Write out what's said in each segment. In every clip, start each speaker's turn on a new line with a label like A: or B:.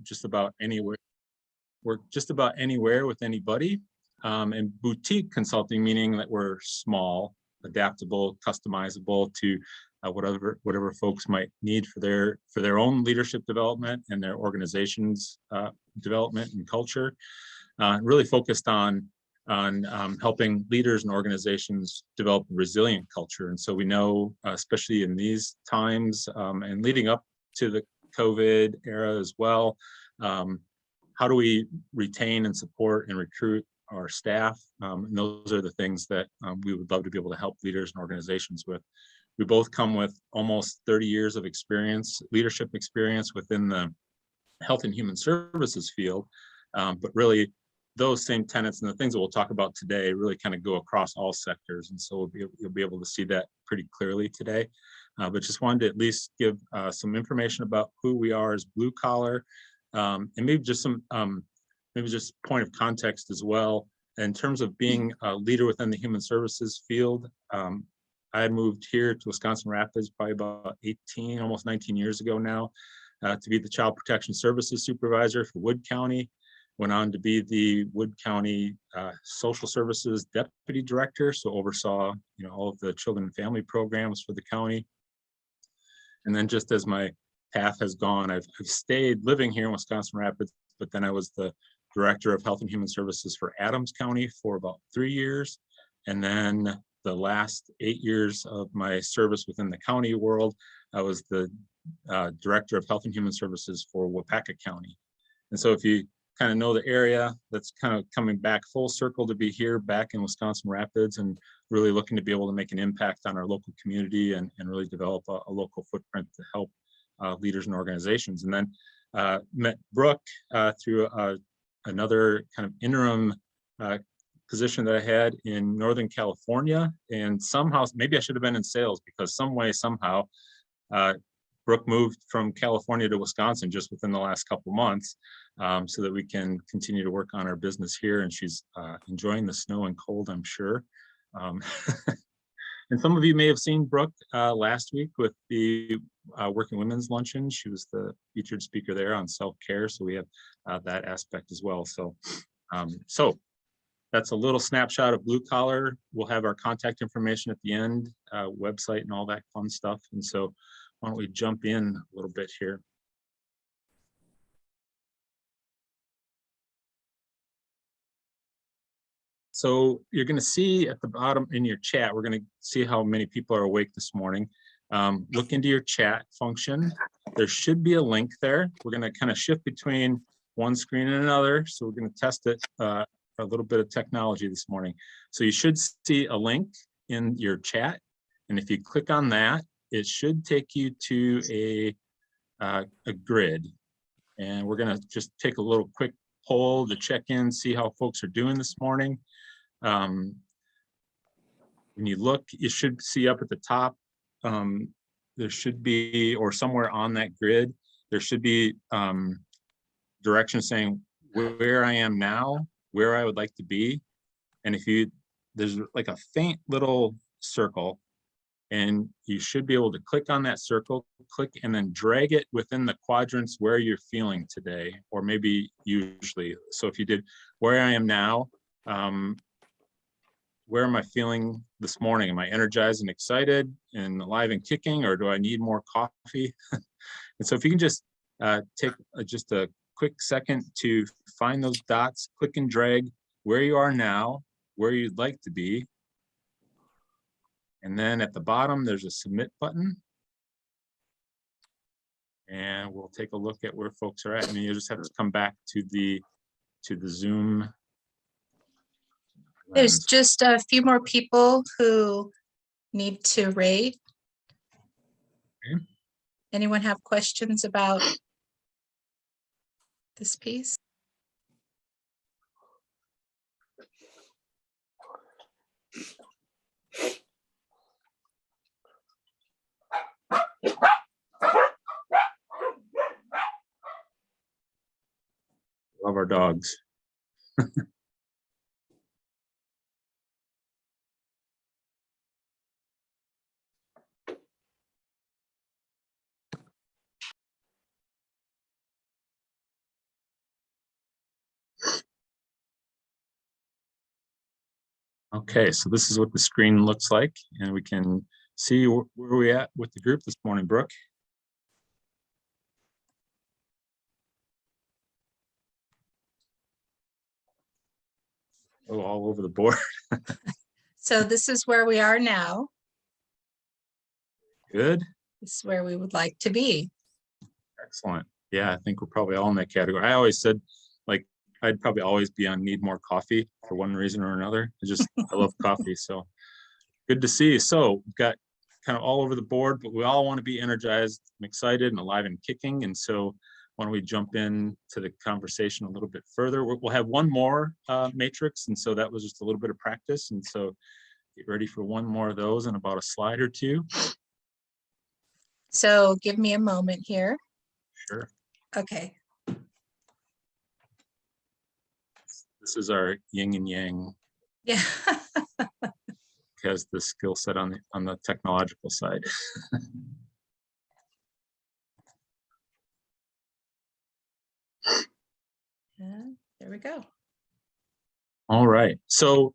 A: just about anywhere. Work just about anywhere with anybody. And boutique consulting, meaning that we're small, adaptable, customizable to whatever folks might need for their own leadership development and their organization's development and culture. Really focused on helping leaders and organizations develop a resilient culture. And so we know, especially in these times and leading up to the COVID era as well, how do we retain and support and recruit our staff? And those are the things that we would love to be able to help leaders and organizations with. We both come with almost 30 years of experience, leadership experience within the health and human services field, but really those same tenets and the things that we'll talk about today really kind of go across all sectors. And so you'll be able to see that pretty clearly today. But just wanted to at least give some information about who we are as Blue Collar, and maybe just some point of context as well. In terms of being a leader within the human services field, I had moved here to Wisconsin Rapids probably about 18, almost 19 years ago now, to be the Child Protection Services Supervisor for Wood County. Went on to be the Wood County Social Services Deputy Director, so oversaw all of the children and family programs for the county. And then just as my path has gone, I've stayed living here in Wisconsin Rapids, but then I was the Director of Health and Human Services for Adams County for about 3 years. And then the last 8 years of my service within the county world, I was the Director of Health and Human Services for Waupaca County. And so if you kind of know the area, that's kind of coming back full circle to be here back in Wisconsin Rapids and really looking to be able to make an impact on our local community and really develop a local footprint to help leaders and organizations. And then met Brooke through another kind of interim position that I had in Northern California. And somehow, maybe I should have been in sales, because some way, somehow, Brooke moved from California to Wisconsin just within the last couple months, so that we can continue to work on our business here. And she's enjoying the snow and cold, I'm sure. And some of you may have seen Brooke last week with the Working Women's Luncheon. She was the featured speaker there on self-care, so we have that aspect as well. So, that's a little snapshot of Blue Collar. We'll have our contact information at the end, website and all that fun stuff. And so why don't we jump in a little bit here. So you're going to see at the bottom in your chat, we're going to see how many people are awake this morning. Look into your chat function. There should be a link there. We're going to kind of shift between one screen and another. So we're going to test it, a little bit of technology this morning. So you should see a link in your chat. And if you click on that, it should take you to a grid. And we're going to just take a little quick poll to check in, see how folks are doing this morning. When you look, you should see up at the top, there should be, or somewhere on that grid, there should be directions saying where I am now, where I would like to be. And there's like a faint little circle, and you should be able to click on that circle, click and then drag it within the quadrants where you're feeling today, or maybe usually. So if you did where I am now, where am I feeling this morning? Am I energized and excited and alive and kicking, or do I need more coffee? And so if you can just take just a quick second to find those dots, click and drag where you are now, where you'd like to be. And then at the bottom, there's a submit button. And we'll take a look at where folks are at. And you just have to come back to the Zoom.
B: There's just a few more people who need to rate.
A: Okay.
B: Anyone have questions about this piece?
A: Love our dogs. Okay, so this is what the screen looks like, and we can see where we at with the group this morning, Brooke. Oh, all over the board.
B: So this is where we are now.
A: Good,
B: This is where we would like to be.
A: excellent. Yeah, I think we're probably all in that category. I always said, like, I'd probably always be on need more coffee for one reason or another. I love coffee, so good to see. So we've got kind of all over the board, but we all want to be energized and excited and alive and kicking. And so why don't we jump into the conversation a little bit further? We'll have one more matrix. And so that was just a little bit of practice. And so get ready for one more of those in about a slide or two.
B: So give me a moment here.
A: Sure.
B: Okay.
A: This is our yin and yang.
B: Yeah.
A: Has the skill set on the technological side.
B: There we go.
A: All right. So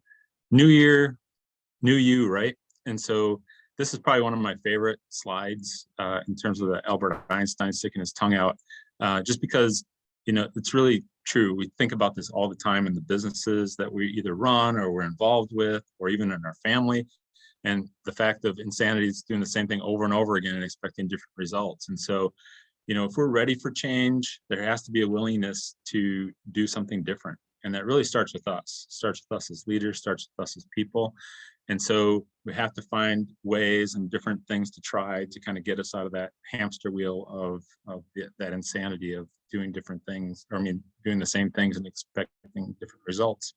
A: new year, new you, right? And so this is probably one of my favorite slides in terms of the Albert Einstein sticking his tongue out, just because, you know, it's really true. We think about this all the time in the businesses that we either run or we're involved with, or even in our family. And the fact of insanity is doing the same thing over and over again and expecting different results. And so, you know, if we're ready for change, there has to be a willingness to do something different. And that really starts with us, starts with us as leaders, starts with us as people. And so we have to find ways and different things to try to kind of get us out of that hamster wheel of that insanity of doing different things, or I mean, doing the same things and expecting different results.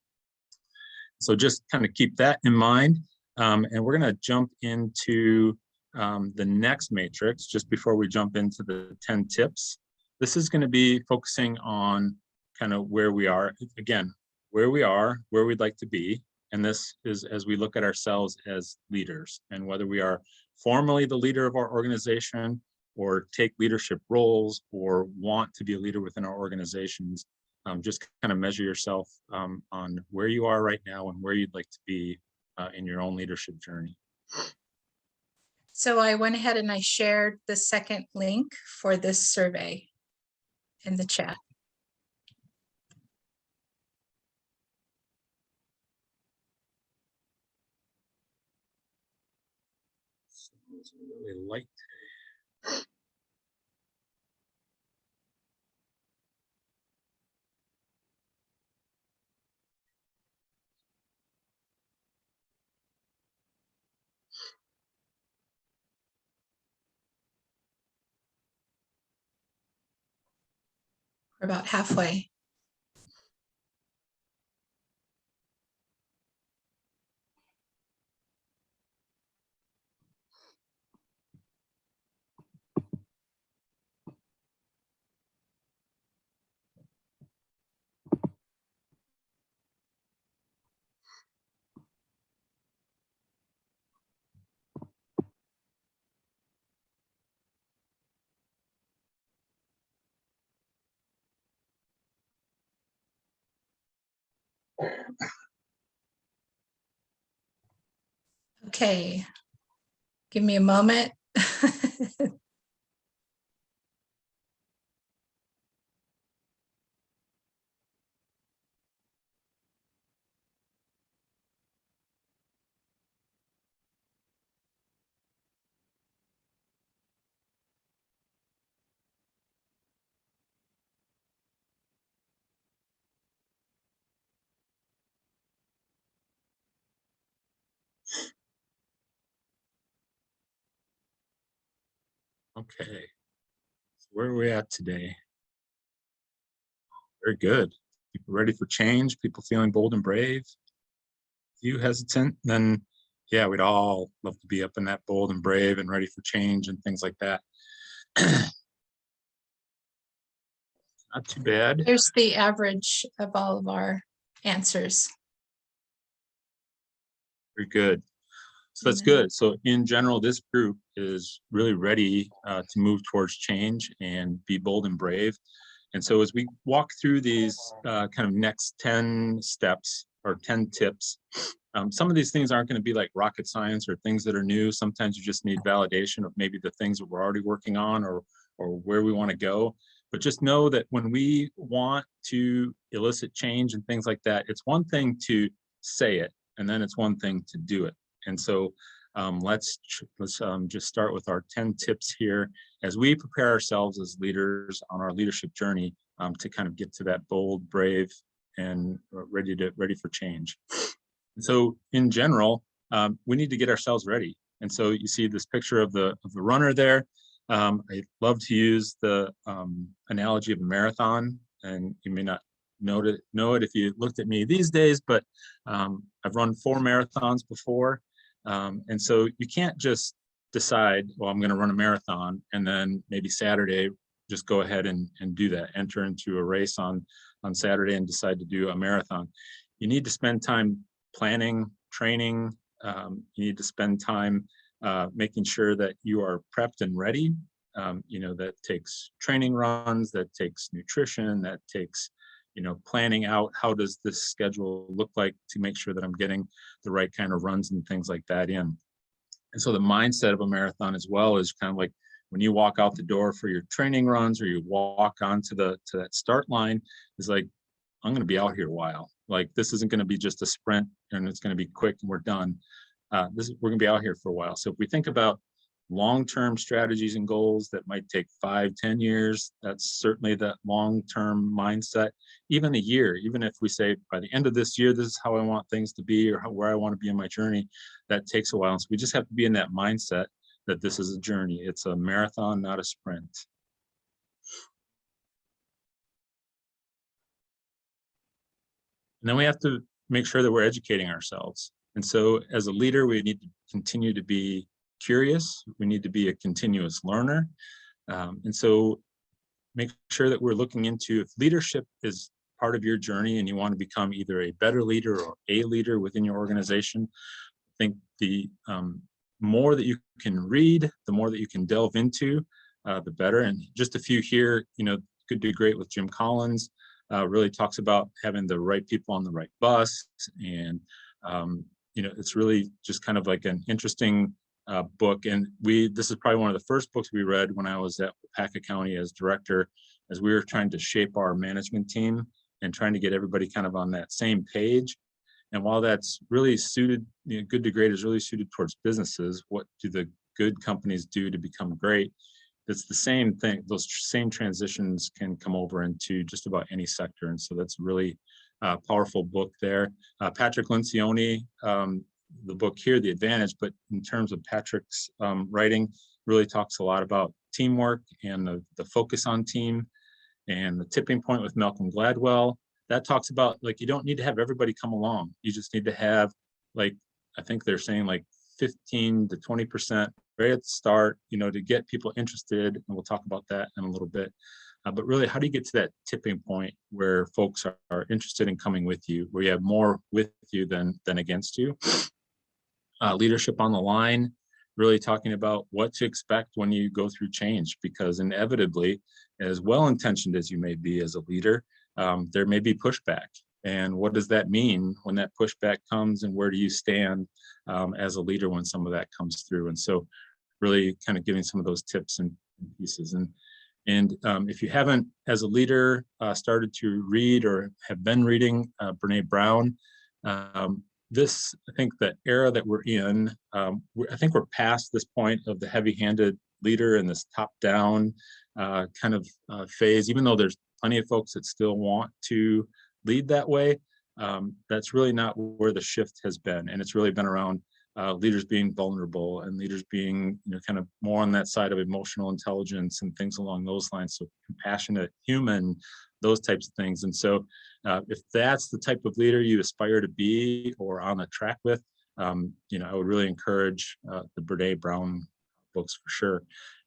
A: So just kind of keep that in mind. And we're going to jump into the next matrix just before we jump into the 10 tips. This is going to be focusing on kind of where we are, again, where we are, where we'd like to be. And this is as we look at ourselves as leaders, and whether we are formally the leader of our organization or take leadership roles or want to be a leader within our organizations, just kind of measure yourself on where you are right now and where you'd like to be in your own leadership journey.
B: So I went ahead and I shared the second link for this survey in the chat.
A: It's really light today.
B: We're about halfway. Okay, give me a moment.
A: Okay, so where are we at today? Very good. People ready for change, people feeling bold and brave. If you hesitant, then yeah, we'd all love to be up in that bold and brave and ready for change and things like that. Not too bad.
B: Here's the average of all of our answers.
A: Very good. So that's good. So in general, this group is really ready to move towards change and be bold and brave. And so as we walk through these kind of next 10 steps or 10 tips, Some of these things aren't going to be like rocket science or things that are new. Sometimes you just need validation of maybe the things that we're already working on, or where we want to go. But just know that when we want to elicit change and things like that, it's one thing to say it, and then it's one thing to do it. And so let's just start with our 10 tips here as we prepare ourselves as leaders on our leadership journey to kind of get to that bold, brave, and ready for change. And so in general, we need to get ourselves ready. And so you see this picture of the runner there. I love to use the analogy of a marathon, and you may not know it if you looked at me these days, but I've run 4 marathons before. And so you can't just decide, well, I'm going to run a marathon, and then maybe Saturday, just go ahead and do that, enter into a race on Saturday and decide to do a marathon. You need to spend time planning, training. You need to spend time making sure that you are prepped and ready. That takes training runs, that takes nutrition, that takes, planning out how does this schedule look like to make sure that I'm getting the right kind of runs and things like that in. And so the mindset of a marathon as well is kind of like when you walk out the door for your training runs, or you walk onto to that start line, is like, I'm going to be out here a while. Like, this isn't going to be just a sprint and it's going to be quick and we're done. We're going to be out here for a while. So if we think about long-term strategies and goals that might take 5-10 years, that's certainly that long-term mindset. Even a year, even if we say by the end of this year, this is how I want things to be, or where I want to be in my journey, that takes a while. So we just have to be in that mindset that this is a journey. It's a marathon, not a sprint. And then we have to make sure that we're educating ourselves. And so as a leader, we need to continue to be curious. We need to be a continuous learner. And so make sure that we're looking into, if leadership is part of your journey and you want to become either a better leader or a leader within your organization, I think the more that you can read, the more that you can delve into, the better. And just a few here, Good to Great with Jim Collins really talks about having the right people on the right bus. And, it's really just kind of like an interesting book. And this is probably one of the first books we read when I was at Wapaka County as director, as we were trying to shape our management team and trying to get everybody kind of on that same page. And while that's really suited, Good to Great is really suited towards businesses. What do the good companies do to become great? It's the same thing. Those same transitions can come over into just about any sector. And so that's a really powerful book there. Patrick Lencioni, the book here, The Advantage, but in terms of Patrick's writing, really talks a lot about teamwork and the focus on team. And The Tipping Point with Malcolm Gladwell, that talks about, like, you don't need to have everybody come along. You just need to have, like, I think they're saying like 15 to 20% right at the start, to get people interested. And we'll talk about that in a little bit. But really, how do you get to that tipping point where folks are interested in coming with you, where you have more with you than against you? Leadership on the line, really talking about what to expect when you go through change, because inevitably, as well-intentioned as you may be as a leader, there may be pushback. And what does that mean when that pushback comes, and where do you stand as a leader when some of that comes through? And so really kind of giving some of those tips and pieces. And if you haven't, as a leader, started to read or have been reading Brene Brown, I think the era that we're in, I think we're past this point of the heavy-handed leader and this top-down kind of phase, even though there's plenty of folks that still want to lead that way. That's really not where the shift has been. And it's really been around leaders being vulnerable and leaders being, kind of more on that side of emotional intelligence and things along those lines. So compassionate, human, those types of things. And so if that's the type of leader you aspire to be or on the track with, I would really encourage the Brene Brown books for sure.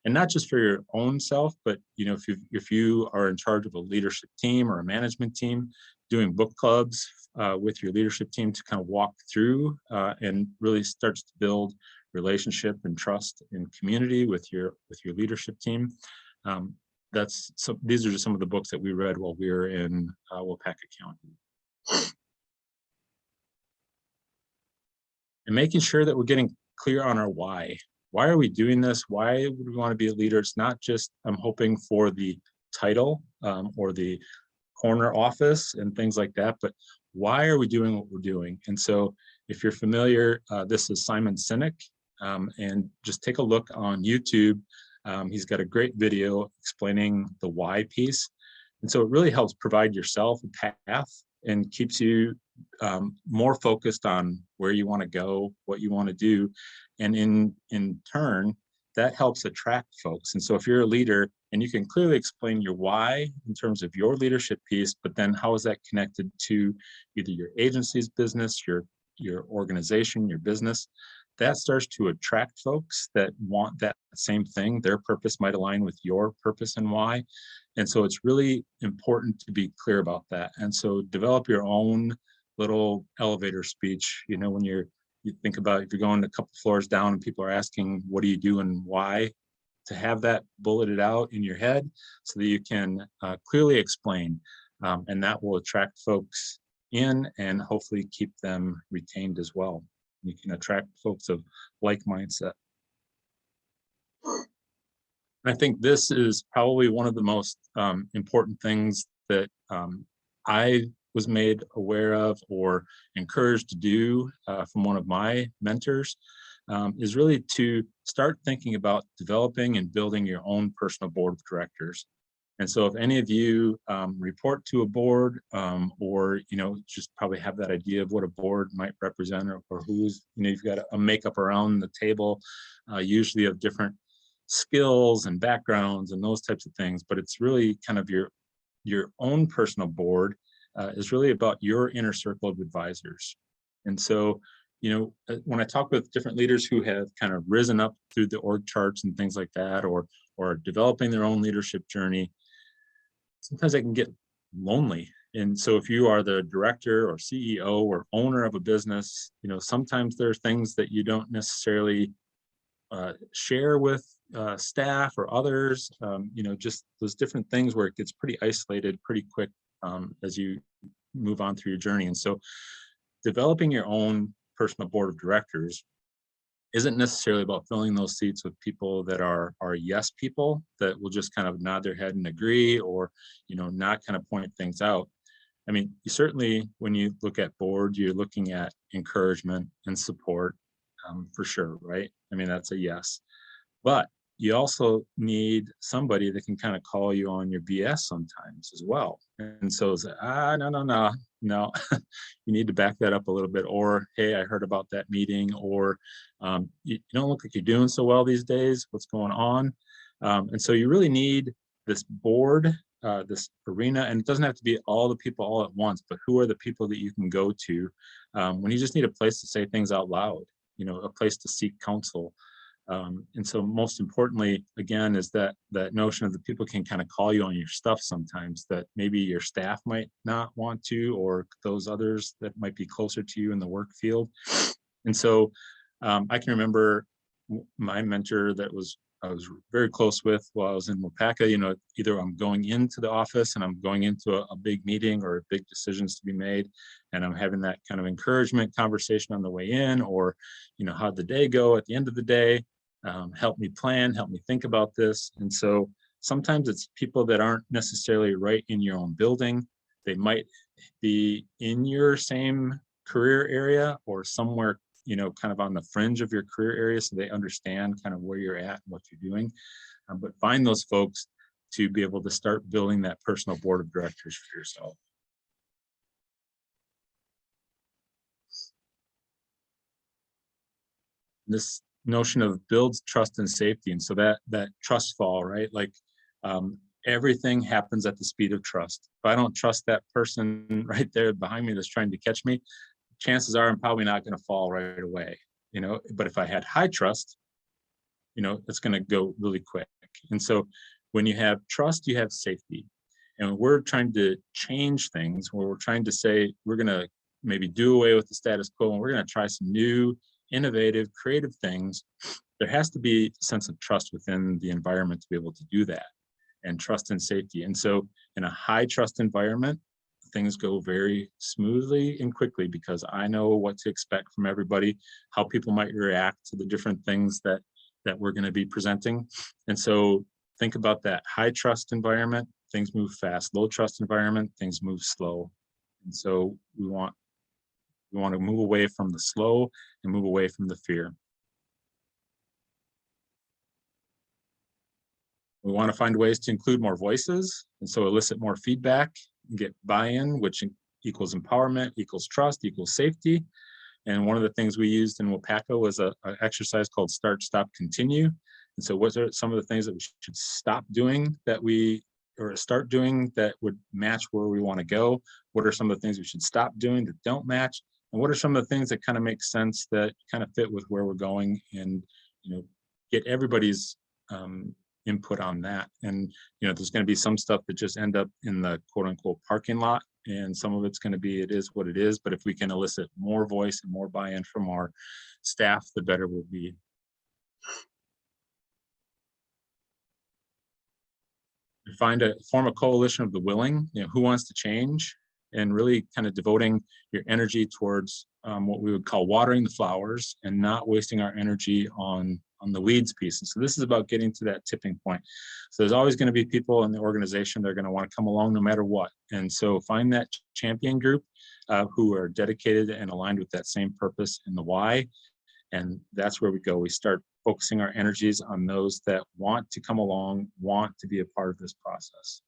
A: And not just for your own self, but, if you are in charge of a leadership team or a management team, doing book clubs with your leadership team to kind of walk through and really starts to build relationship and trust and community with your leadership team. These are just some of the books that we read while we were in Wapaka County. and making sure that we're getting clear on our why. Why are we doing this? Why would we want to be a leader? It's not just I'm hoping for the title or the corner office and things like that, but why are we doing what we're doing? And so if you're familiar, this is Simon Sinek, and just take a look on YouTube. He's got a great video explaining the why piece. And so it really helps provide yourself a path and keeps you more focused on where you want to go, what you want to do. And in turn, that helps attract folks. And so if you're a leader and you can clearly explain your why in terms of your leadership piece, but then how is that connected to either your agency's business, your organization, your business, that starts to attract folks that want that same thing. Their purpose might align with your purpose and why. And so it's really important to be clear about that. And so develop your own little elevator speech. You know, when you think about if you're going a couple floors down and people are asking, what do you do and why? To have that bulleted out in your head so that you can clearly explain. And that will attract folks in and hopefully keep them retained as well. You can attract folks of like mindset. I think this is probably one of the most important things that I was made aware of or encouraged to do from one of my mentors, is really to start thinking about developing and building your own personal board of directors. And so if any of you report to a board or, just probably have that idea of what a board might represent or who's, you've got a makeup around the table, usually of different skills and backgrounds and those types of things, but it's really kind of your own personal board is really about your inner circle of advisors. And so, when I talk with different leaders who have kind of risen up through the org charts and things like that, or developing their own leadership journey, sometimes they can get lonely. And so if you are the director or CEO or owner of a business, sometimes there are things that you don't necessarily share with staff or others, just those different things where it gets pretty isolated pretty quick as you move on through your journey. And so developing your own personal board of directors isn't necessarily about filling those seats with people that are yes people that will just kind of nod their head and agree or, not kind of point things out. I mean, you certainly, when you look at board, you're looking at encouragement and support for sure, right? I mean, that's a yes. But you also need somebody that can kind of call you on your BS sometimes as well. And so it's no, you need to back that up a little bit. Or, hey, I heard about that meeting, or you don't look like you're doing so well these days. What's going on? And so you really need this board, this arena, and it doesn't have to be all the people all at once, but who are the people that you can go to when you just need a place to say things out loud, a place to seek counsel. And so most importantly, again, is that notion of the people can kind of call you on your stuff sometimes that maybe your staff might not want to, or those others that might be closer to you in the work field. And so I can remember my mentor that I was very close with while I was in Wapaka, either I'm going into the office and I'm going into a big meeting or big decisions to be made, and I'm having that kind of encouragement conversation on the way in, or, how'd the day go at the end of the day? Help me plan, help me think about this. And so sometimes it's people that aren't necessarily right in your own building. They might be in your same career area or somewhere, kind of on the fringe of your career area, so they understand kind of where you're at and what you're doing. But find those folks to be able to start building that personal board of directors for yourself. This notion of builds trust and safety. And so that trust fall, right? Like everything happens at the speed of trust. If I don't trust that person right there behind me that's trying to catch me, chances are I'm probably not going to fall right away, but if I had high trust, it's going to go really quick. And so when you have trust, you have safety. And we're trying to change things, where we're trying to say, we're going to maybe do away with the status quo and we're going to try some new, innovative, creative things. There has to be a sense of trust within the environment to be able to do that, and trust and safety. And so in a high trust environment, things go very smoothly and quickly because I know what to expect from everybody, how people might react to the different things that we're going to be presenting. And so think about that high trust environment, things move fast. Low trust environment, things move slow. And so we want to move away from the slow and move away from the fear. We want to find ways to include more voices, and so elicit more feedback, get buy-in, which equals empowerment, equals trust, equals safety. And one of the things we used in WPACA was an exercise called Start, Stop, Continue. And so what are some of the things that we should stop doing or start doing that would match where we want to go? What are some of the things we should stop doing that don't match? And what are some of the things that kind of make sense that kind of fit with where we're going, and get everybody's input on that. And there's going to be some stuff that just end up in the quote unquote parking lot, and some of it's going to be, it is what it is. But if we can elicit more voice and more buy-in from our staff, the better we'll be. Form a coalition of the willing, who wants to change, and really kind of devoting your energy towards what we would call watering the flowers and not wasting our energy on the weeds piece. And so this is about getting to that tipping point. So there's always going to be people in the organization that are going to want to come along no matter what. And so find that champion group who are dedicated and aligned with that same purpose and the why. And that's where we go. We start focusing our energies on those that want to come along, want to be a part of this process.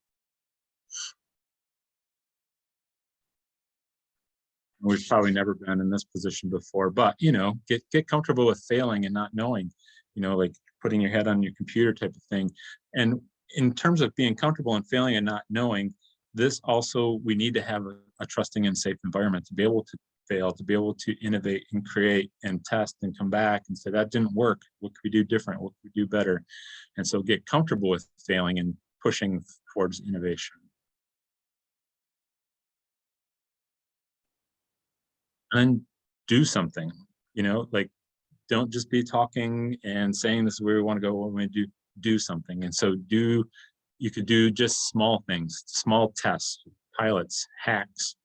A: We've probably never been in this position before, but get comfortable with failing and not knowing, like putting your head on your computer type of thing. And in terms of being comfortable and failing and not knowing, this also, we need to have a trusting and safe environment to be able to fail, to be able to innovate and create and test and come back and say, that didn't work. What could we do different? What could we do better? And so get comfortable with failing and pushing towards innovation. And do something, like don't just be talking and saying this is where we want to go. When we do something. And so you could do just small things, small tests, pilots, hacks.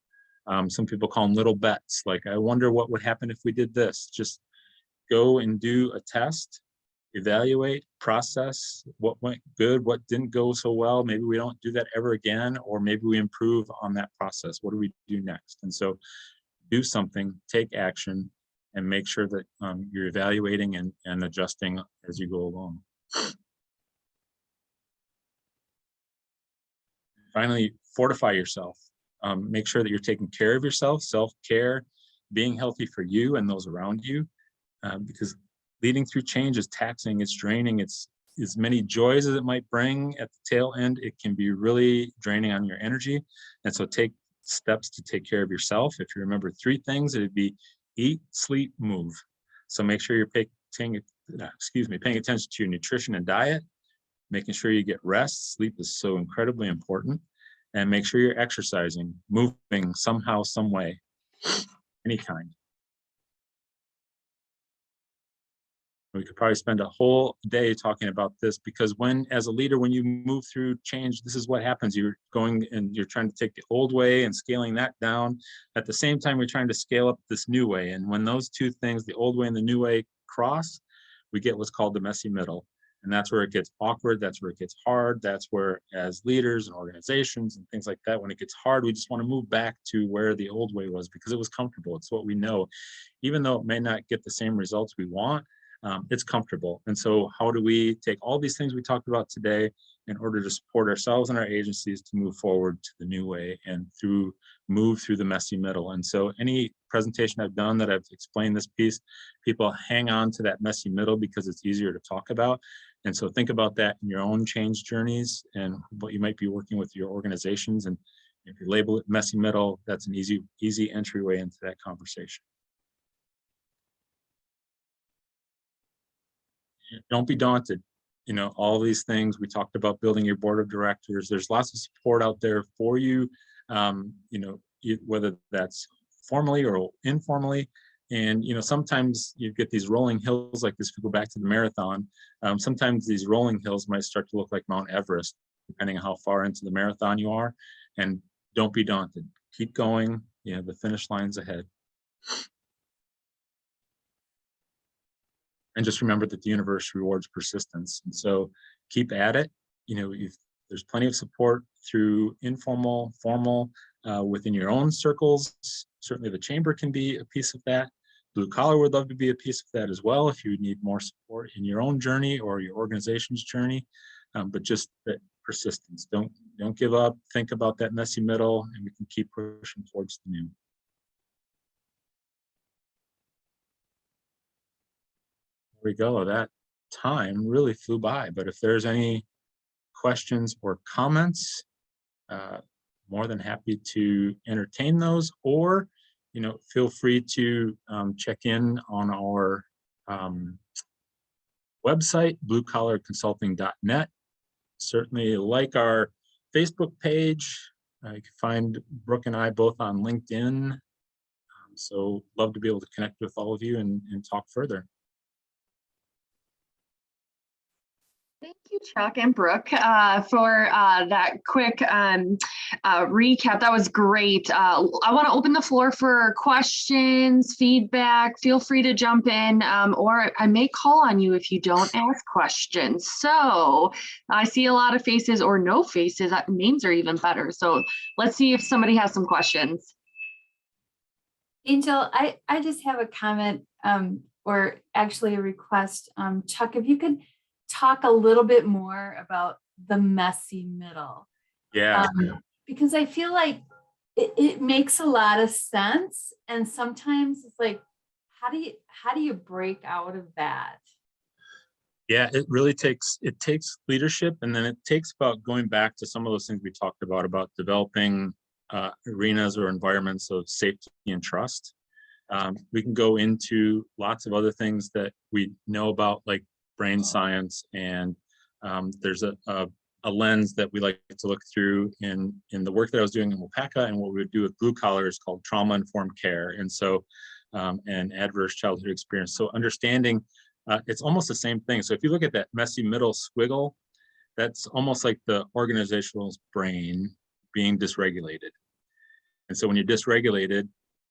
A: Some people call them little bets. Like, I wonder what would happen if we did this. Just go and do a test, evaluate, process what went good, what didn't go so well. Maybe we don't do that ever again, or maybe we improve on that process. What do we do next? And so do something, take action, and make sure that you're evaluating and adjusting as you go along. Finally, fortify yourself. Make sure that you're taking care of yourself, self-care, being healthy for you and those around you, because leading through change is taxing, it's draining, it's as many joys as it might bring at the tail end, it can be really draining on your energy. And so take steps to take care of yourself. If you remember 3 things, it'd be eat, sleep, move. So make sure you're paying attention to your nutrition and diet, making sure you get rest. Sleep is so incredibly important. And make sure you're exercising, moving somehow, some way, any kind. We could probably spend a whole day talking about this, because as a leader, when you move through change, this is what happens. You're going and you're trying to take the old way and scaling that down. At the same time, you're trying to scale up this new way. And when those 2 things, the old way and the new way, cross, we get what's called the messy middle. And that's where it gets awkward. That's where it gets hard. That's where, as leaders and organizations and things like that, when it gets hard, we just want to move back to where the old way was, because it was comfortable. It's what we know. Even though it may not get the same results we want, it's comfortable. And so how do we take all these things we talked about today in order to support ourselves and our agencies to move forward to the new way and move through the messy middle? And so any presentation I've done that I've explained this piece, people hang on to that messy middle because it's easier to talk about. And so think about that in your own change journeys and what you might be working with your organizations. And if you label it messy middle, that's an easy entryway into that conversation. Don't be daunted. All these things we talked about, building your board of directors, there's lots of support out there for you, whether that's formally or informally. And sometimes you get these rolling hills like this. If you go back to the marathon, sometimes these rolling hills might start to look like Mount Everest, depending on how far into the marathon you are. And don't be daunted. keep going. The finish line's ahead. And just remember that the universe rewards persistence. And so keep at it. There's plenty of support through informal, formal, within your own circles. Certainly the chamber can be a piece of that. Blue Collar would love to be a piece of that as well if you need more support in your own journey or your organization's journey. But just that persistence. Don't give up. Think about that messy middle, and we can keep pushing towards the new. There we go. That time really flew by. But if there's any questions or comments, more than happy to entertain those, or feel free to check in on our website, bluecollarconsulting.net. Certainly like our Facebook page. You can find Brooke and I both on LinkedIn. So love to be able to connect with all of you and talk further.
C: Thank you, Chuck and Brooke, for that quick recap. That was great. I want to open the floor for questions, feedback. Feel free to jump in, or I may call on you if you don't ask questions. So I see a lot of faces or no faces. Names are even better. So let's see if somebody has some questions.
D: Angel, I just have a comment, or actually a request. Chuck, if you could talk a little bit more about the messy middle.
A: Yeah.
D: Because I feel like it makes a lot of sense. And sometimes it's like, how do you break out of that?
A: Yeah, it really takes leadership, and then it takes about going back to some of those things we talked about developing arenas or environments of safety and trust. We can go into lots of other things that we know about, like brain science, and there's a lens that we like to look through in the work that I was doing in Wapaka, and what we would do with Blue Collar is called trauma-informed care, and so and adverse childhood experience. So understanding, it's almost the same thing. So if you look at that messy middle squiggle, that's almost like the organizational brain being dysregulated. And so when you're dysregulated,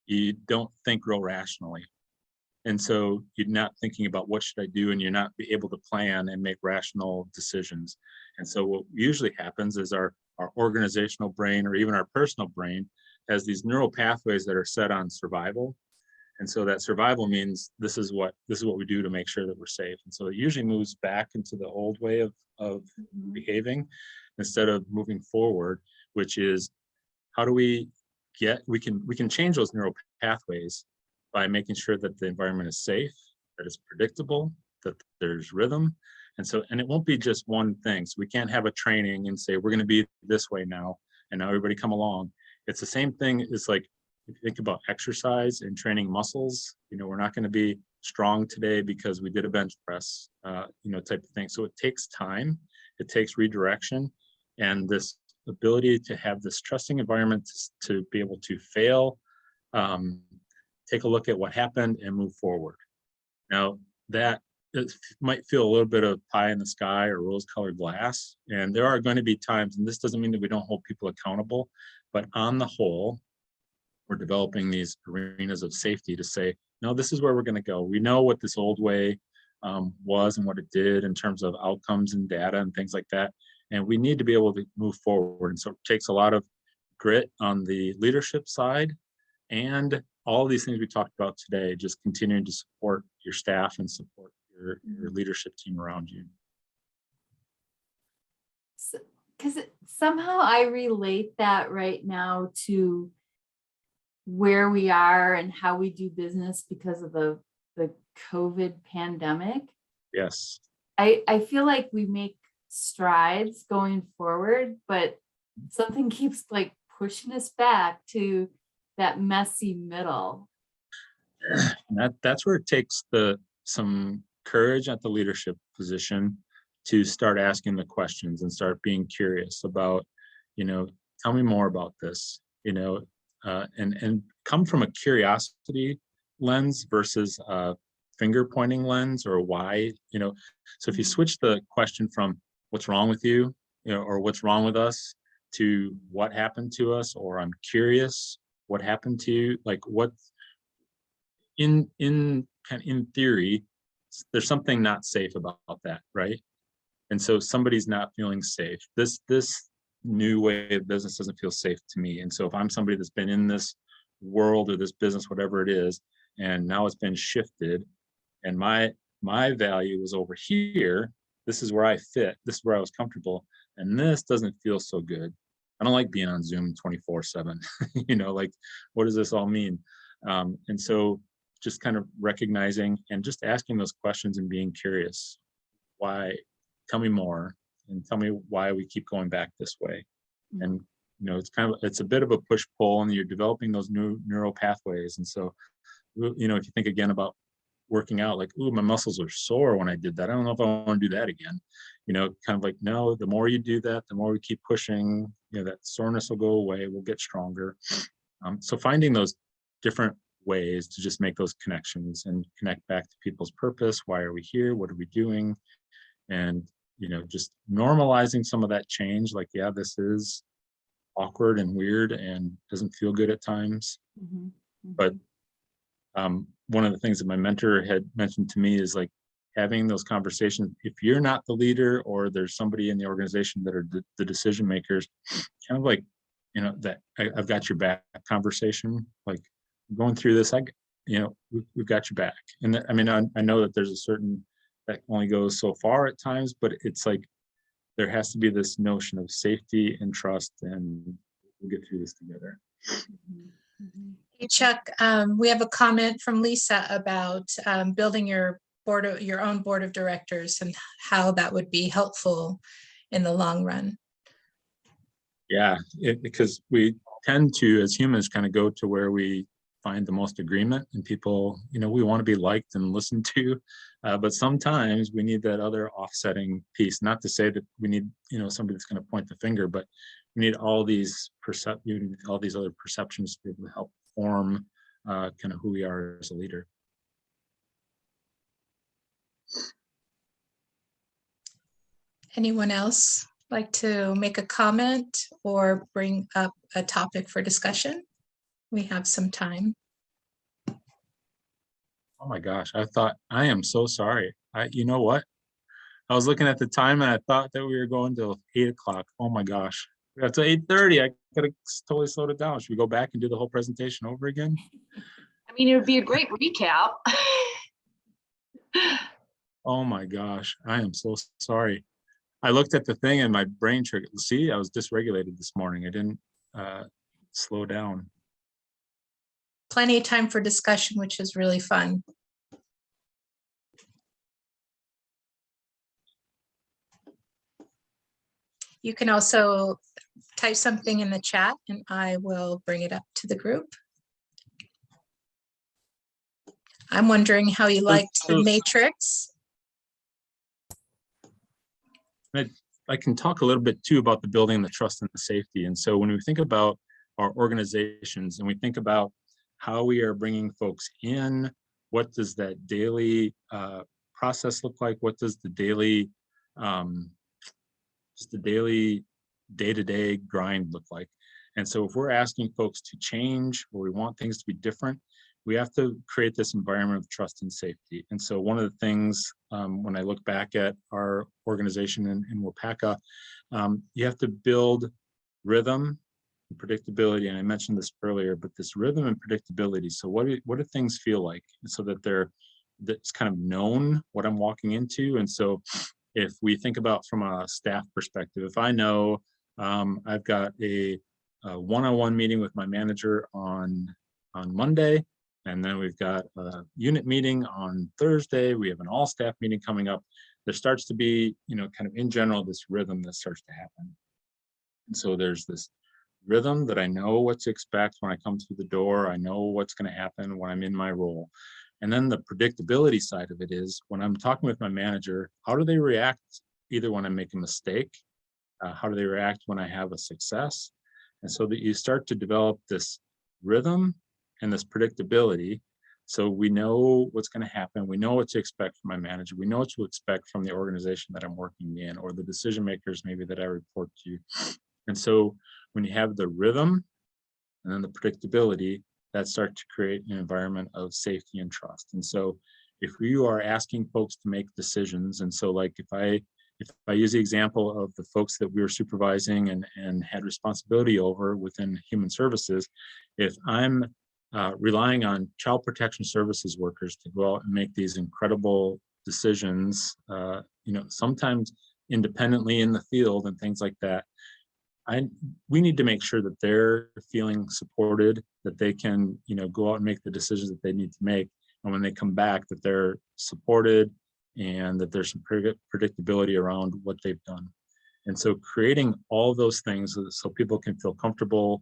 A: you don't think real rationally. And so you're not thinking about what should I do, and you're not be able to plan and make rational decisions. And so what usually happens is our organizational brain, or even our personal brain, has these neural pathways that are set on survival. And so that survival means this is what we do to make sure that we're safe. And so it usually moves back into the old way of behaving instead of moving forward, which is how do we can change those neural pathways by making sure that the environment is safe, that it's predictable, that there's rhythm. And it won't be just one thing. So we can't have a training and say, we're going to be this way now, and now everybody come along. It's the same thing. It's like, if you think about exercise and training muscles, we're not going to be strong today because we did a bench press, type of thing. So it takes time, it takes redirection, and this ability to have this trusting environment to be able to fail, take a look at what happened and move forward. Now that it might feel a little bit of pie in the sky or rose-colored glass, and there are going to be times, and this doesn't mean that we don't hold people accountable, but on the whole, we're developing these arenas of safety to say, no, this is where we're going to go. We know what this old way was and what it did in terms of outcomes and data and things like that, and we need to be able to move forward. And so it takes a lot of grit on the leadership side, and all these things we talked about today, just continuing to support your staff and support your leadership team around you.
D: Because somehow I relate that right now to where we are and how we do business because of the COVID pandemic.
A: Yes.
D: I feel like we make strides going forward, but something keeps like pushing us back to that messy middle.
A: That's where it takes some courage at the leadership position to start asking the questions and start being curious about, tell me more about this, and come from a curiosity lens versus a finger pointing lens or why, So if you switch the question from what's wrong with you, or what's wrong with us, to what happened to us, or I'm curious what happened to you, like what in theory, there's something not safe about that, right? And so somebody's not feeling safe. This new way of business doesn't feel safe to me. And so if I'm somebody that's been in this world or this business, whatever it is, and now it's been shifted, and my value is over here, this is where I fit, this is where I was comfortable, and this doesn't feel so good. I don't like being on Zoom 24/7. You know, like, what does this all mean? And so just kind of recognizing and just asking those questions and being curious. Why? Tell me more, and tell me why we keep going back this way. And it's a bit of a push pull, and you're developing those new neural pathways. And so, if you think again about working out, like, ooh, my muscles are sore when I did that. I don't know if I want to do that again. Kind of like, no, the more you do that, the more we keep pushing, that soreness will go away, we'll get stronger. So finding those different ways to just make those connections and connect back to people's purpose. Why are we here? What are we doing? And, just normalizing some of that change. Like, yeah, this is awkward and weird and doesn't feel good at times. But one of the things that my mentor had mentioned to me is like having those conversations. If you're not the leader, or there's somebody in the organization that are the decision makers, kind of like, that I've got your back conversation, like, going through this, we've got your back. And I know that there's a certain, that only goes so far at times, but it's like, there has to be this notion of safety and trust, and we'll get through this together.
B: Hey, Chuck, we have a comment from Lisa about building your own board of directors and how that would be helpful in the long run.
A: Yeah, because we tend to, as humans, kind of go to where we find the most agreement, and people, we want to be liked and listened to, but sometimes we need that other offsetting piece. Not to say that we need, somebody that's going to point the finger, but we need all these other perceptions to be able to help form kind of who we are as a leader.
B: Anyone else like to make a comment or bring up a topic for discussion? We have some time.
A: Oh my gosh, I am so sorry. You know what? I was looking at the time and I thought that we were going till 8 o'clock. Oh my gosh. We got to 8:30. I could have totally slowed it down. Should we go back and do the whole presentation over again?
C: It would be a great recap.
A: Oh my gosh, I am so sorry. I looked at the thing and my brain triggered. See, I was dysregulated this morning. I didn't slow down.
B: Plenty of time for discussion, which is really fun. You can also type something in the chat and I will bring it up to the group. I'm wondering how you liked the matrix.
A: I can talk a little bit too about the building, the trust, and the safety. And so when we think about our organizations and we think about how we are bringing folks in, what does that daily process look like? What does the daily, just the daily day-to-day grind look like? And so if we're asking folks to change, or we want things to be different, we have to create this environment of trust and safety. And so one of the things, when I look back at our organization in Wapaka, you have to build rhythm and predictability. And I mentioned this earlier, but this rhythm and predictability. So what do things feel like? So that that's kind of known what I'm walking into. And so if we think about from a staff perspective, if I know I've got a one-on-one meeting with my manager on Monday, and then we've got a unit meeting on Thursday, we have an all-staff meeting coming up, there starts to be, kind of in general, this rhythm that starts to happen. And so there's this rhythm that I know what to expect when I come through the door. I know what's going to happen when I'm in my role. And then the predictability side of it is when I'm talking with my manager, how do they react either when I make a mistake? How do they react when I have a success? And so that you start to develop this rhythm and this predictability. So we know what's going to happen. We know what to expect from my manager. We know what to expect from the organization that I'm working in, or the decision makers maybe that I report to. And so when you have the rhythm and then the predictability, that starts to create an environment of safety and trust. And so if you are asking folks to make decisions, and so like if I use the example of the folks that we were supervising and had responsibility over within human services, if I'm relying on child protection services workers to go out and make these incredible decisions, sometimes independently in the field and things like that, we need to make sure that they're feeling supported, that they can, go out and make the decisions that they need to make. And when they come back, that they're supported and that there's some predictability around what they've done. And so creating all those things so people can feel comfortable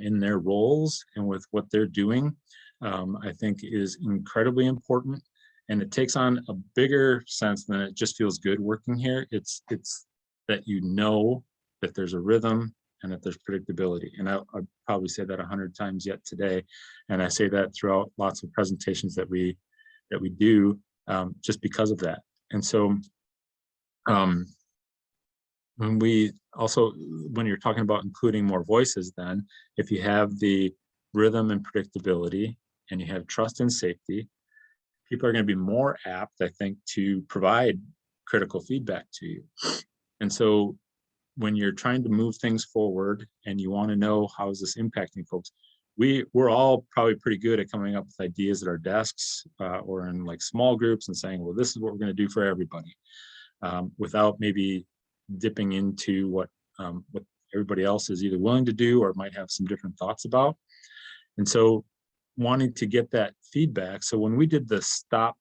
A: in their roles and with what they're doing, I think is incredibly important. And it takes on a bigger sense than it just feels good working here. It's that that there's a rhythm and that there's predictability. And I'll probably say that 100 times yet today. And I say that throughout lots of presentations that we do, just because of that. And so when you're talking about including more voices, then if you have the rhythm and predictability and you have trust and safety, people are going to be more apt, I think, to provide critical feedback to you. And so when you're trying to move things forward and you want to know how is this impacting folks, we're all probably pretty good at coming up with ideas at our desks or in like small groups and saying, well, this is what we're going to do for everybody, without maybe dipping into what everybody else is either willing to do or might have some different thoughts about. And so wanting to get that feedback. So when we did the start,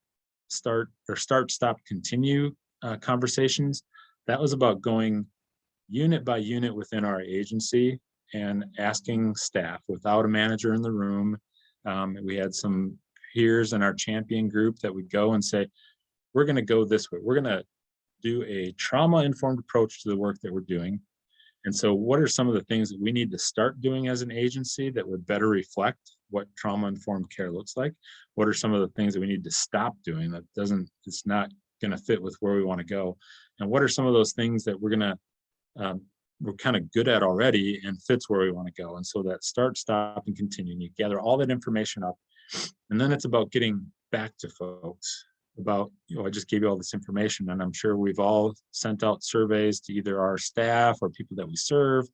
A: stop, continue conversations, that was about going unit by unit within our agency and asking staff without a manager in the room. We had some peers in our champion group that would go and say, we're going to go this way. We're going to do a trauma-informed approach to the work that we're doing. And so what are some of the things that we need to start doing as an agency that would better reflect what trauma-informed care looks like? What are some of the things that we need to stop doing that it's not going to fit with where we want to go? And what are some of those things that we're kind of good at already and fits where we want to go? And so that start, stop, and continue. And you gather all that information up. And then it's about getting back to folks about, I just gave you all this information, and I'm sure we've all sent out surveys to either our staff or people that we serve.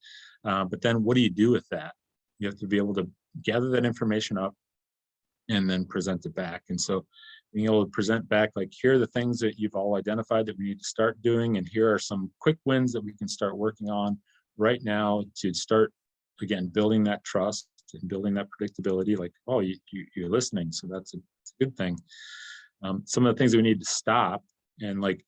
A: But then what do you do with that? You have to be able to gather that information up and then present it back. And so being able to present back, like, here are the things that you've all identified that we need to start doing, and here are some quick wins that we can start working on right now to start, again, building that trust and building that predictability. Like, oh, you're listening, so that's a good thing. Some of the things that we need to stop, and like,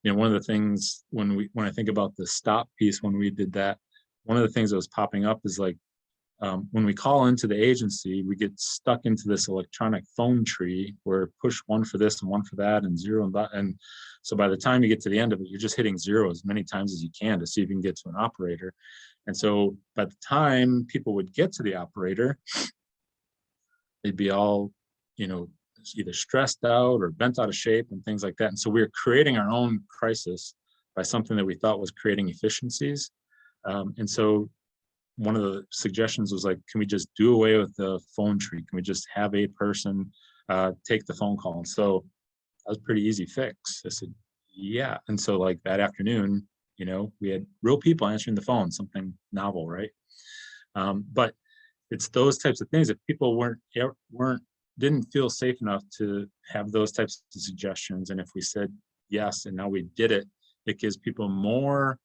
A: one of the things when I think about the stop piece, when we did that, one of the things that was popping up is like, when we call into the agency, we get stuck into this electronic phone tree where push one for this and one for that and zero and that. And so by the time you get to the end of it, you're just hitting zero as many times as you can to see if you can get to an operator. And so by the time people would get to the operator, they'd be all, either stressed out or bent out of shape and things like that. And so we were creating our own crisis by something that we thought was creating efficiencies. And so one of the suggestions was like, can we just do away with the phone tree? Can we just have a person take the phone call? And so that was a pretty easy fix. I said, yeah. And so like that afternoon, we had real people answering the phone, something novel, right? But it's those types of things. If people didn't feel safe enough to have those types of suggestions, and if we said yes and now we did it, it gives people more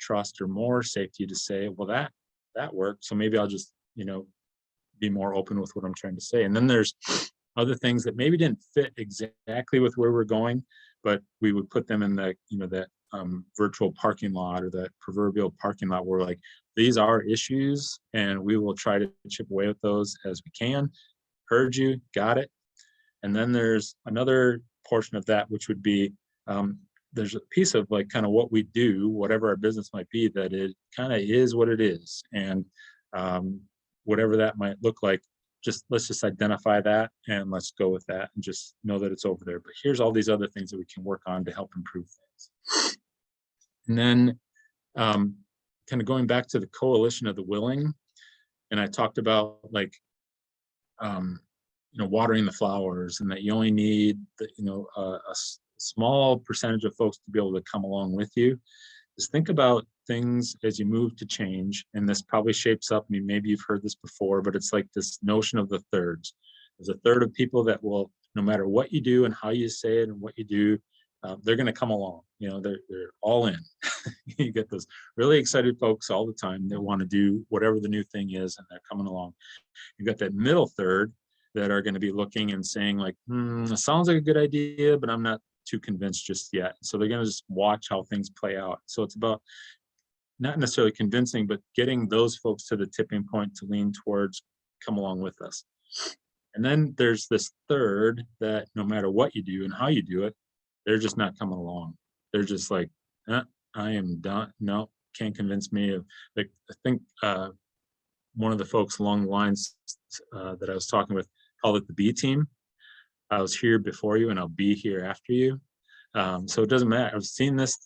A: trust or more safety to say, well, that worked, so maybe I'll just be more open with what I'm trying to say. And then there's other things that maybe didn't fit exactly with where we're going, but we would put them in the that virtual parking lot or that proverbial parking lot where, like, these are issues and we will try to chip away at those as we can. Heard you, got it. And then there's another portion of that, which would be there's a piece of like kind of what we do, whatever our business might be, that it kind of is what it is. And whatever that might look like, let's just identify that and let's go with that and just know that it's over there. But here's all these other things that we can work on to help improve things. And then kind of going back to the coalition of the willing, and I talked about like, watering the flowers, and that you only need a small percentage of folks to be able to come along with you. Just think about things as you move to change, and this probably shapes up. I mean, maybe you've heard this before, but it's like this notion of the thirds. There's a third of people that will, no matter what you do and how you say it and what you do, they're going to come along. They're all in. You get those really excited folks all the time that want to do whatever the new thing is, and they're coming along. You got that middle third that are going to be looking and saying like, it sounds like a good idea, but I'm not too convinced just yet. So they're going to just watch how things play out. So it's about not necessarily convincing, but getting those folks to the tipping point to lean towards, come along with us. And then there's this third that no matter what you do and how you do it, they're just not coming along. They're just like, I am done. No, can't convince me. Like, I think one of the folks along the lines that I was talking with called it the B team. I was here before you and I'll be here after you. So it doesn't matter. I've seen this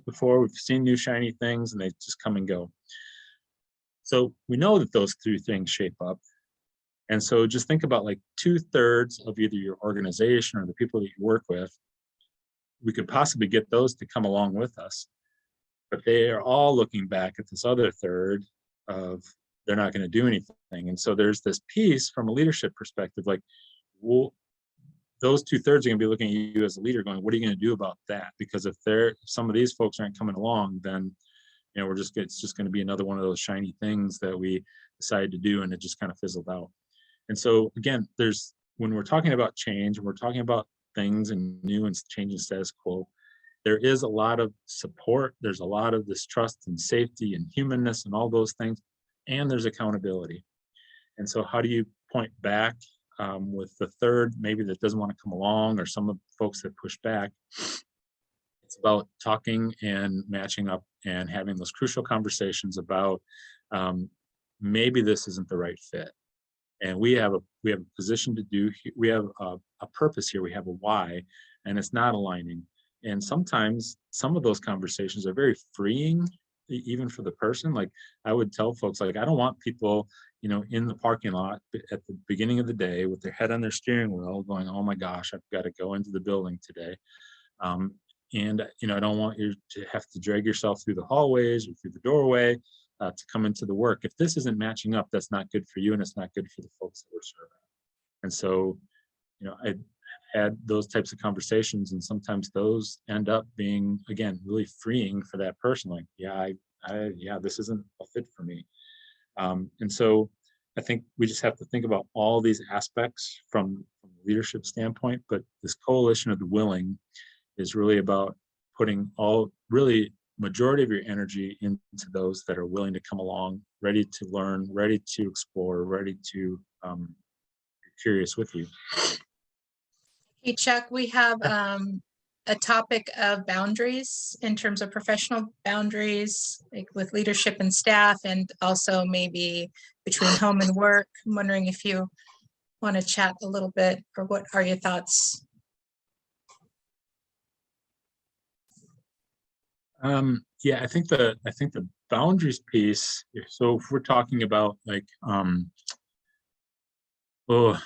A: before. We've seen new shiny things and they just come and go. So we know that those three things shape up. And so just think about like 2/3 of either your organization or the people that you work with. We could possibly get those to come along with us, but they are all looking back at this other third of they're not going to do anything. And so there's this piece from a leadership perspective, like, well, those 2/3 are going to be looking at you as a leader going, what are you going to do about that? Because if some of these folks aren't coming along, then it's just going to be another one of those shiny things that we decided to do, and it just kind of fizzled out. And so again, when we're talking about change, and we're talking about things and new and changing status quo, there is a lot of support. There's a lot of this trust and safety and humanness and all those things, and there's accountability. And so how do you point back with the third, maybe that doesn't want to come along, or some of the folks that push back? It's about talking and matching up and having those crucial conversations about maybe this isn't the right fit. And we have a position to do. We have a purpose here. We have a why, and it's not aligning. And sometimes some of those conversations are very freeing, even for the person. Like, I would tell folks, like, I don't want people, in the parking lot at the beginning of the day with their head on their steering wheel going, oh my gosh, I've got to go into the building today. And I don't want you to have to drag yourself through the hallways or through the doorway to come into the work. If this isn't matching up, that's not good for you, and it's not good for the folks that we're serving. And so, I had those types of conversations, and sometimes those end up being, again, really freeing for that person. Like, this isn't a fit for me. And so I think we just have to think about all these aspects from a leadership standpoint, but this coalition of the willing is really about putting majority of your energy into those that are willing to come along, ready to learn, ready to explore, ready to be curious with you.
B: Hey, Chuck, we have a topic of boundaries in terms of professional boundaries, like with leadership and staff, and also maybe between home and work. I'm wondering if you want to chat a little bit, or what are your thoughts?
A: I think the boundaries piece. So if we're talking about like,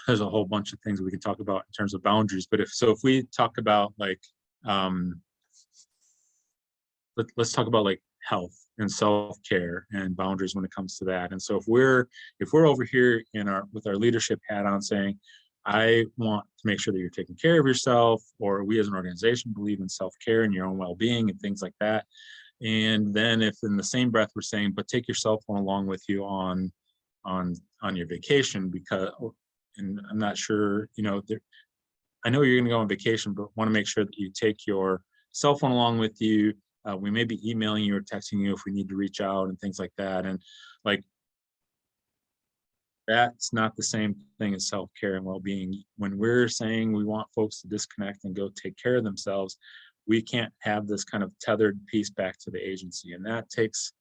A: there's a whole bunch of things we can talk about in terms of boundaries. But if we talk about like, let's talk about like health and self-care and boundaries when it comes to that. And so if we're over here with our leadership hat on saying, I want to make sure that you're taking care of yourself, or we as an organization believe in self-care and your own well-being and things like that. And then if in the same breath we're saying, but take your cell phone along with you on your vacation, and I'm not sure, I know you're going to go on vacation, but want to make sure that you take your cell phone along with you. We may be emailing you or texting you if we need to reach out and things like that. And like, that's not the same thing as self-care and well-being. When we're saying we want folks to disconnect and go take care of themselves, we can't have this kind of tethered piece back to the agency. And that takes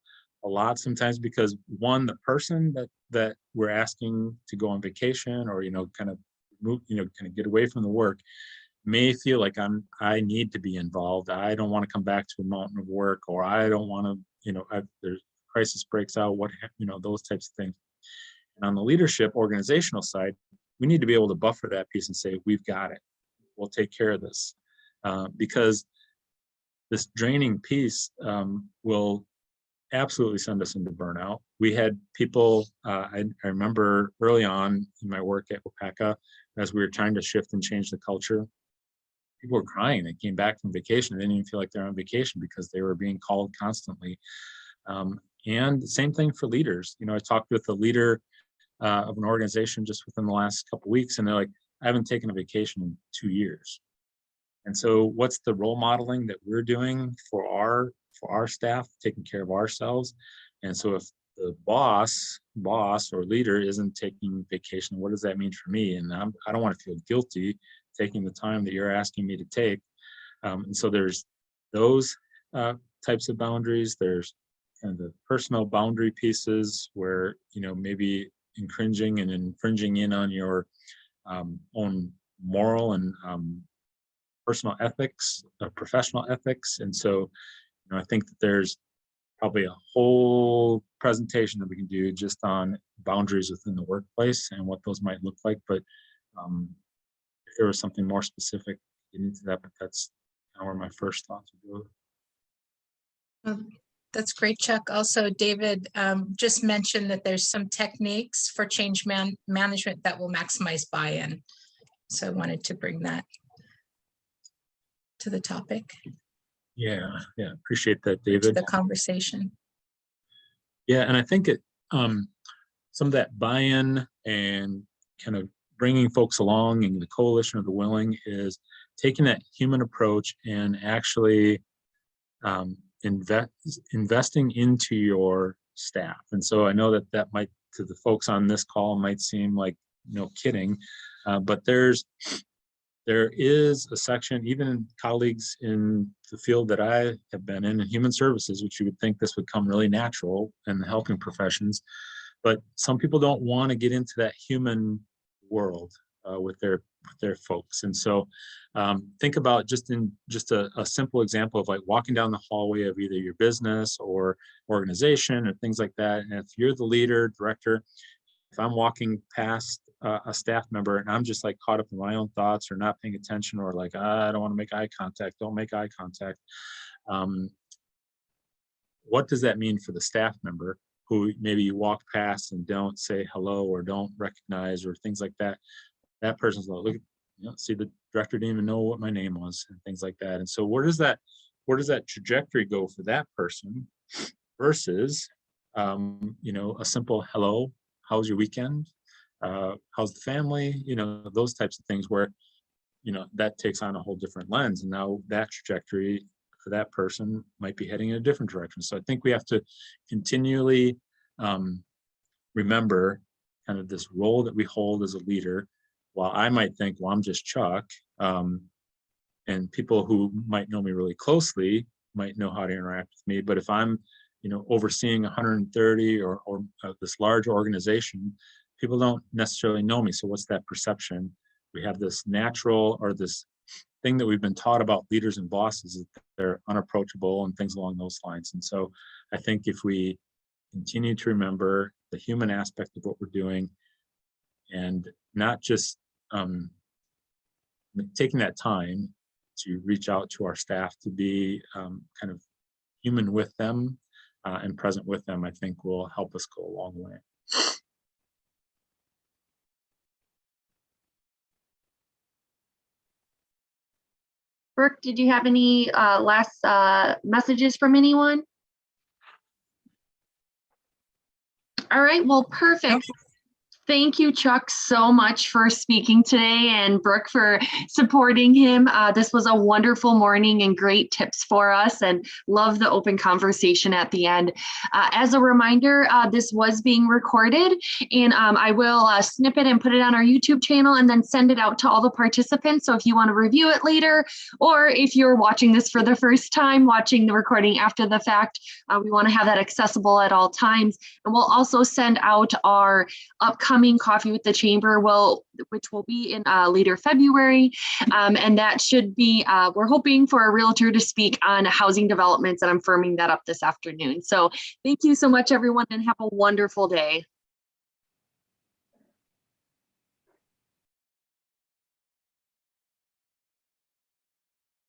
A: a lot sometimes, because one, the person that we're asking to go on vacation or, kind of move, kind of get away from the work, may feel like I need to be involved. I don't want to come back to a mountain of work, or I don't want to, crisis breaks out, those types of things. And on the leadership organizational side, we need to be able to buffer that piece and say, we've got it. We'll take care of this. Because this draining piece will absolutely send us into burnout. We had people, I remember early on in my work at Wapaka, as we were trying to shift and change the culture, people were crying. They came back from vacation. They didn't even feel like they're on vacation because they were being called constantly. And the same thing for leaders. I talked with a leader of an organization just within the last couple of weeks, and they're like, I haven't taken a vacation in 2 years. And so what's the role modeling that we're doing for our staff, taking care of ourselves? And so if the boss or leader isn't taking vacation, what does that mean for me? And I don't want to feel guilty taking the time that you're asking me to take. And so there's those types of boundaries. There's kind of the personal boundary pieces where, maybe infringing in on your own moral and personal ethics, professional ethics. And so, I think that there's probably a whole presentation that we can do just on boundaries within the workplace and what those might look like. But if there was something more specific into that, but that's kind of where my first thoughts would go.
B: Well, that's great, Chuck. Also, David just mentioned that there's some techniques for change management that will maximize buy-in. So I wanted to bring that to the topic,
A: Yeah, appreciate that,
B: to
A: David.
B: the conversation.
A: Yeah, and I think some of that buy-in and kind of bringing folks along and the coalition of the willing is taking that human approach and actually investing into your staff. And so I know that might, to the folks on this call, might seem like kidding, but there is a section, even colleagues in the field that I have been in human services, which you would think this would come really natural in the helping professions, but some people don't want to get into that human world with their folks. And so think about just a simple example of like walking down the hallway of either your business or organization or things like that. And if you're the leader, director, if I'm walking past a staff member and I'm just like caught up in my own thoughts or not paying attention, or like, I don't want to make eye contact, don't make eye contact. What does that mean for the staff member who maybe you walk past and don't say hello or don't recognize or things like that? That person's like, look, see, the director didn't even know what my name was and things like that. And so where does that trajectory go for that person versus, a simple hello, how's your weekend? How's the family? Those types of things where, that takes on a whole different lens. And now that trajectory for that person might be heading in a different direction. So I think we have to continually remember kind of this role that we hold as a leader. While I might think, well, I'm just Chuck, and people who might know me really closely might know how to interact with me. But if I'm, overseeing 130 or this large organization, people don't necessarily know me. So what's that perception? We have this natural, or this thing that we've been taught about leaders and bosses, is that they're unapproachable and things along those lines. And so I think if we continue to remember the human aspect of what we're doing and not just taking that time to reach out to our staff, to be kind of human with them and present with them, I think will help us go a long way.
C: Brooke, did you have any last messages from anyone? All right, well, perfect. Thank you, Chuck, so much for speaking today, and Brooke for supporting him. This was a wonderful morning and great tips for us, and love the open conversation at the end. As a reminder, this was being recorded, and I will snip it and put it on our YouTube channel and then send it out to all the participants. So if you want to review it later, or if you're watching this for the first time, watching the recording after the fact, we want to have that accessible at all times. And we'll also send out our upcoming upcoming Coffee with the Chamber which will be in later February. And that should be, we're hoping for a realtor to speak on housing developments, and I'm firming that up this afternoon. So thank you so much, everyone, and have a wonderful day.